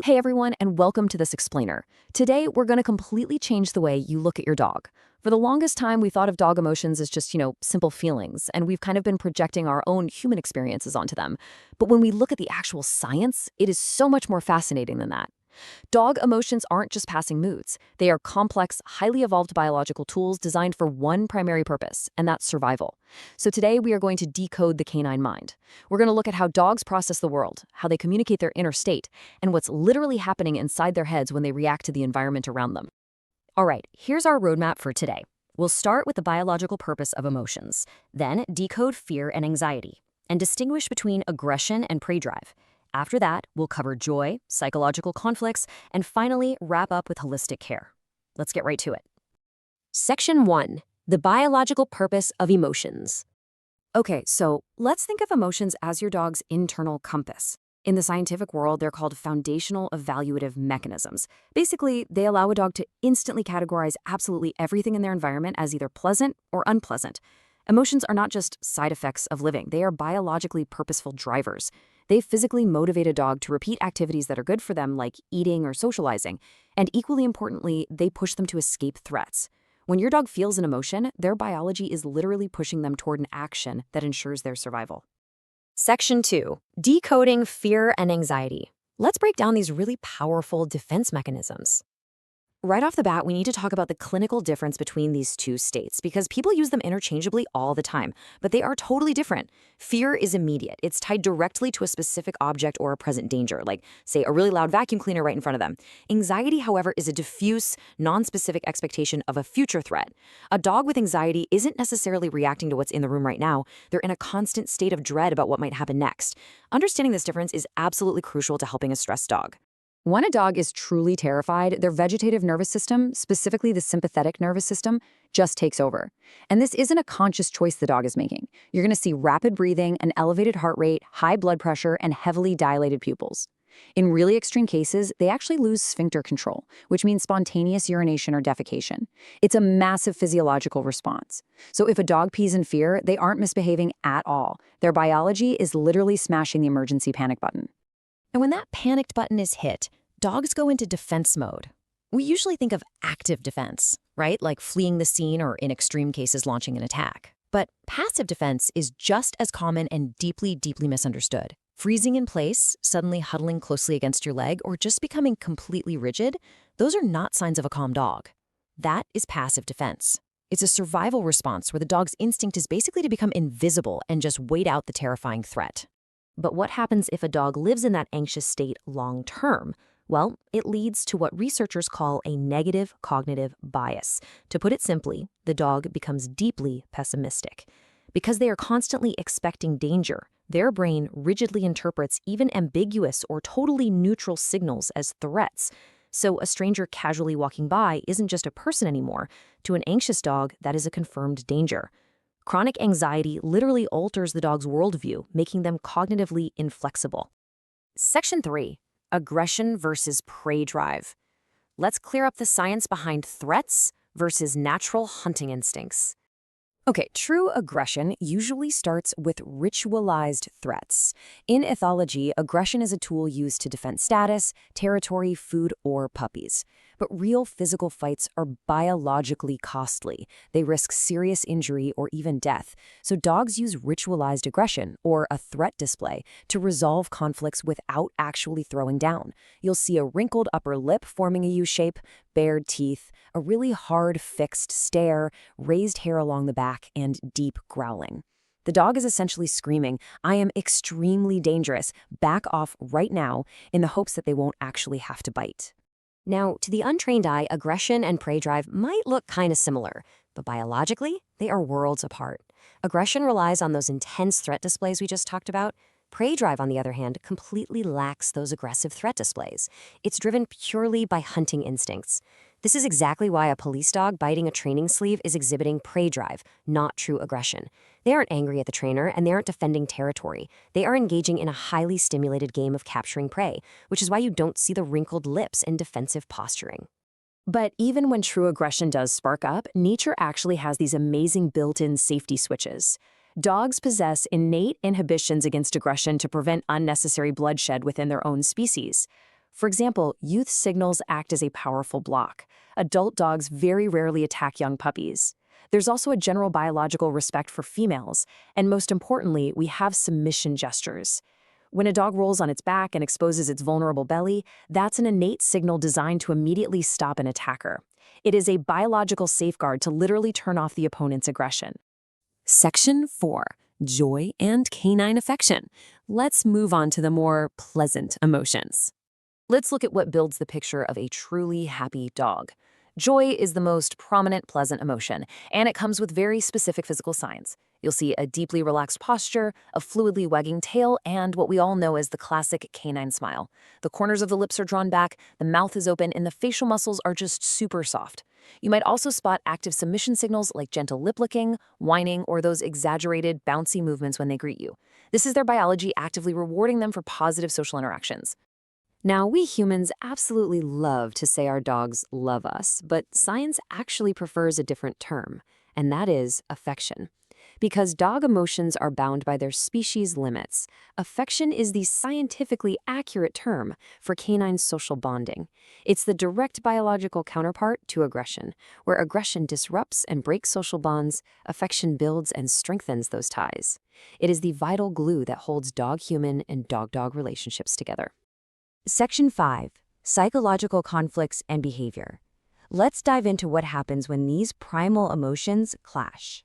Hey everyone, and welcome to this explainer. Today, we're going to completely change the way you look at your dog. For the longest time, we thought of dog emotions as just, simple feelings, and we've kind of been projecting our own human experiences onto them. But when we look at the actual science, it is so much more fascinating than that. Dog emotions aren't just passing moods. They are complex, highly evolved biological tools designed for one primary purpose, and that's survival. So today we are going to decode the canine mind. We're going to look at how dogs process the world, how they communicate their inner state, and what's literally happening inside their heads when they react to the environment around them. All right, here's our roadmap for today. We'll start with the biological purpose of emotions, then decode fear and anxiety, and distinguish between aggression and prey drive. After that, we'll cover joy, psychological conflicts, and finally wrap up with holistic care. Let's get right to it. Section 1. The biological purpose of emotions. Okay, so let's think of emotions as your dog's internal compass. In the scientific world, they're called foundational evaluative mechanisms. Basically, they allow a dog to instantly categorize absolutely everything in their environment as either pleasant or unpleasant. Emotions are not just side effects of living, they are biologically purposeful drivers. They physically motivate a dog to repeat activities that are good for them, like eating or socializing. And equally importantly, they push them to escape threats. When your dog feels an emotion, their biology is literally pushing them toward an action that ensures their survival. Section 2. Decoding fear and anxiety. Let's break down these really powerful defense mechanisms. Right off the bat, we need to talk about the clinical difference between these two states because people use them interchangeably all the time, but they are totally different. Fear is immediate. It's tied directly to a specific object or a present danger, like, say, a really loud vacuum cleaner right in front of them. Anxiety, however, is a diffuse, non-specific expectation of a future threat. A dog with anxiety isn't necessarily reacting to what's in the room right now. They're in a constant state of dread about what might happen next. Understanding this difference is absolutely crucial to helping a stressed dog. When a dog is truly terrified, their vegetative nervous system, specifically the sympathetic nervous system, just takes over. And this isn't a conscious choice the dog is making. You're going to see rapid breathing, an elevated heart rate, high blood pressure, and heavily dilated pupils. In really extreme cases, they actually lose sphincter control, which means spontaneous urination or defecation. It's a massive physiological response. So if a dog pees in fear, they aren't misbehaving at all. Their biology is literally smashing the emergency panic button. And when that panicked button is hit, dogs go into defense mode. We usually think of active defense, right? Like fleeing the scene or in extreme cases launching an attack. But passive defense is just as common and deeply, deeply misunderstood. Freezing in place, suddenly huddling closely against your leg, or just becoming completely rigid, those are not signs of a calm dog. That is passive defense. It's a survival response where the dog's instinct is basically to become invisible and just wait out the terrifying threat. But what happens if a dog lives in that anxious state long term? Well, it leads to what researchers call a negative cognitive bias. To put it simply, the dog becomes deeply pessimistic. Because they are constantly expecting danger, their brain rigidly interprets even ambiguous or totally neutral signals as threats. So a stranger casually walking by isn't just a person anymore. To an anxious dog, that is a confirmed danger. Chronic anxiety literally alters the dog's worldview, making them cognitively inflexible. Section 3. Aggression versus prey drive. Let's clear up the science behind threats versus natural hunting instincts. Okay, true aggression usually starts with ritualized threats. In ethology, aggression is a tool used to defend status, territory, food, or puppies. But real physical fights are biologically costly. They risk serious injury or even death. So dogs use ritualized aggression, or a threat display, to resolve conflicts without actually throwing down. You'll see a wrinkled upper lip forming a U shape, bared teeth, a really hard fixed stare, raised hair along the back, and deep growling. The dog is essentially screaming, "I am extremely dangerous. Back off right now," in the hopes that they won't actually have to bite. Now, to the untrained eye, aggression and prey drive might look kind of similar, but biologically, they are worlds apart. Aggression relies on those intense threat displays we just talked about. Prey drive, on the other hand, completely lacks those aggressive threat displays. It's driven purely by hunting instincts. This is exactly why a police dog biting a training sleeve is exhibiting prey drive, not true aggression. They aren't angry at the trainer, and they aren't defending territory. They are engaging in a highly stimulated game of capturing prey, which is why you don't see the wrinkled lips and defensive posturing. But even when true aggression does spark up, nature actually has these amazing built-in safety switches. Dogs possess innate inhibitions against aggression to prevent unnecessary bloodshed within their own species. For example, youth signals act as a powerful block. Adult dogs very rarely attack young puppies. There's also a general biological respect for females, and most importantly, we have submission gestures. When a dog rolls on its back and exposes its vulnerable belly, that's an innate signal designed to immediately stop an attacker. It is a biological safeguard to literally turn off the opponent's aggression. Section 4. Joy and canine affection. Let's move on to the more pleasant emotions. Let's look at what builds the picture of a truly happy dog. Joy is the most prominent pleasant emotion, and it comes with very specific physical signs. You'll see a deeply relaxed posture, a fluidly wagging tail, and what we all know as the classic canine smile. The corners of the lips are drawn back, the mouth is open, and the facial muscles are just super soft. You might also spot active submission signals like gentle lip licking, whining, or those exaggerated, bouncy movements when they greet you. This is their biology actively rewarding them for positive social interactions. Now, we humans absolutely love to say our dogs love us, but science actually prefers a different term, and that is affection. Because dog emotions are bound by their species limits, affection is the scientifically accurate term for canine social bonding. It's the direct biological counterpart to aggression. Where aggression disrupts and breaks social bonds, affection builds and strengthens those ties. It is the vital glue that holds dog-human and dog-dog relationships together. Section 5. Psychological conflicts and behavior. Let's dive into what happens when these primal emotions clash.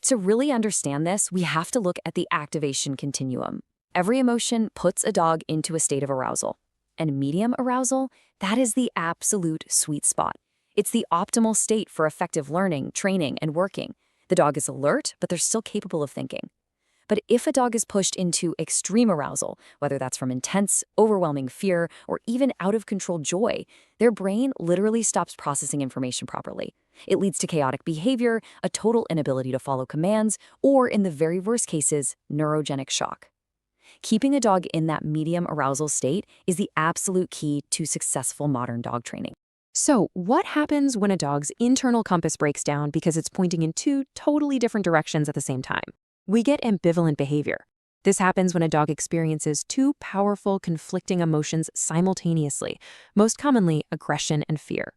To really understand this, we have to look at the activation continuum. Every emotion puts a dog into a state of arousal. And medium arousal, that is the absolute sweet spot. It's the optimal state for effective learning, training, and working. The dog is alert, but they're still capable of thinking. But if a dog is pushed into extreme arousal, whether that's from intense, overwhelming fear, or even out-of-control joy, their brain literally stops processing information properly. It leads to chaotic behavior, a total inability to follow commands, or in the very worst cases, neurogenic shock. Keeping a dog in that medium arousal state is the absolute key to successful modern dog training. So, what happens when a dog's internal compass breaks down because it's pointing in two totally different directions at the same time? We get ambivalent behavior. This happens when a dog experiences two powerful, conflicting emotions simultaneously, most commonly aggression and fear.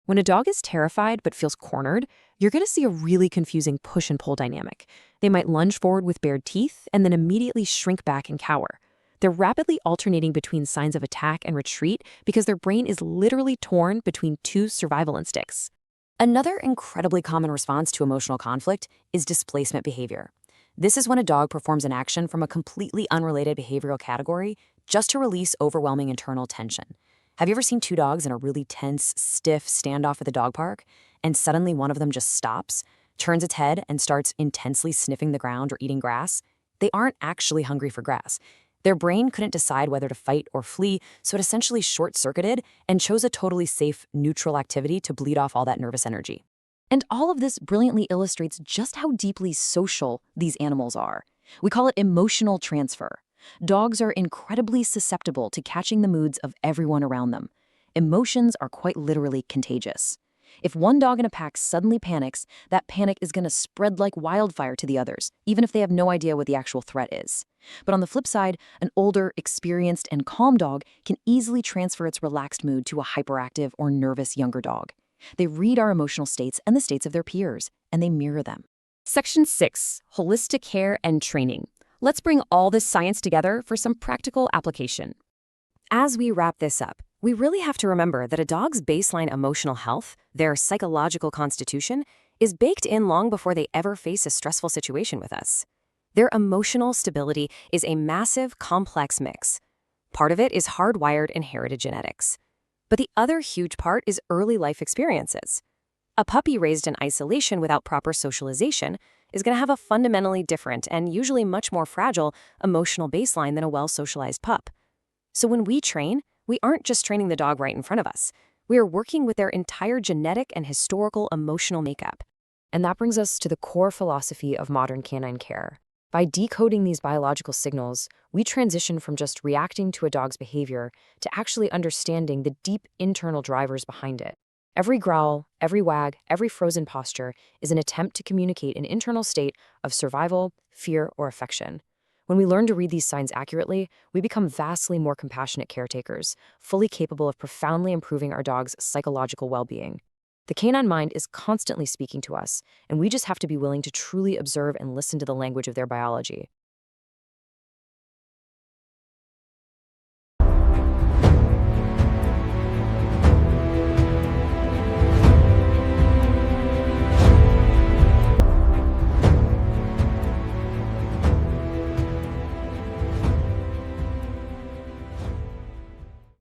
When a dog is terrified but feels cornered, you're going to see a really confusing push and pull dynamic. They might lunge forward with bared teeth and then immediately shrink back and cower. They're rapidly alternating between signs of attack and retreat because their brain is literally torn between two survival instincts. Another incredibly common response to emotional conflict is displacement behavior. This is when a dog performs an action from a completely unrelated behavioral category just to release overwhelming internal tension. Have you ever seen two dogs in a really tense, stiff standoff at the dog park, and suddenly one of them just stops, turns its head, and starts intensely sniffing the ground or eating grass? They aren't actually hungry for grass. Their brain couldn't decide whether to fight or flee, so it essentially short-circuited and chose a totally safe, neutral activity to bleed off all that nervous energy. And all of this brilliantly illustrates just how deeply social these animals are. We call it emotional transfer. Dogs are incredibly susceptible to catching the moods of everyone around them. Emotions are quite literally contagious. If one dog in a pack suddenly panics, that panic is going to spread like wildfire to the others, even if they have no idea what the actual threat is. But on the flip side, an older, experienced, and calm dog can easily transfer its relaxed mood to a hyperactive or nervous younger dog. They read our emotional states and the states of their peers, and they mirror them. Section 6. Holistic care and training. Let's bring all this science together for some practical application. As we wrap this up, we really have to remember that a dog's baseline emotional health, their psychological constitution, is baked in long before they ever face a stressful situation with us. Their emotional stability is a massive, complex mix. Part of it is hardwired inherited genetics. But the other huge part is early life experiences. A puppy raised in isolation without proper socialization is going to have a fundamentally different and usually much more fragile emotional baseline than a well-socialized pup. So when we train, we aren't just training the dog right in front of us. We are working with their entire genetic and historical emotional makeup. And that brings us to the core philosophy of modern canine care. By decoding these biological signals, we transition from just reacting to a dog's behavior to actually understanding the deep internal drivers behind it. Every growl, every wag, every frozen posture is an attempt to communicate an internal state of survival, fear, or affection. When we learn to read these signs accurately, we become vastly more compassionate caretakers, fully capable of profoundly improving our dog's psychological well-being. The canine mind is constantly speaking to us, and we just have to be willing to truly observe and listen to the language of their biology.